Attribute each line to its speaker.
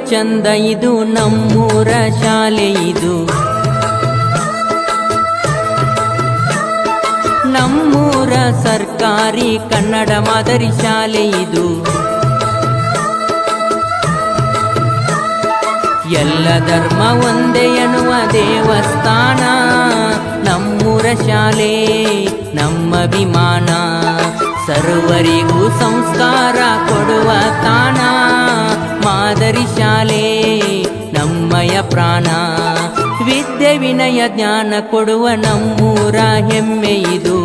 Speaker 1: ಚಂದ ಇದು ನಮ್ಮೂರ ಶಾಲೆ ಇದು. ನಮ್ಮೂರ ಸರ್ಕಾರಿ ಕನ್ನಡ ಮಾದರಿ ಶಾಲೆ ಇದು. ಎಲ್ಲ ಧರ್ಮ ಒಂದೇ ಎನ್ನುವ ದೇವಸ್ಥಾನ ನಮ್ಮೂರ ಶಾಲೆ ನಮ್ಮ ಅಭಿಮಾನ. ಸರ್ವರಿಗೂ ಸಂಸ್ಕಾರ ಕೊಡುವ ತಾಣ ಮಾದರಿ ಶಾಲೆ ನಮ್ಮಯ ಪ್ರಾಣ. ವಿದ್ಯೆ ವಿನಯ ಜ್ಞಾನ ಕೊಡುವ ನಮ್ಮೂರ ಹೆಮ್ಮೆ ಇದು.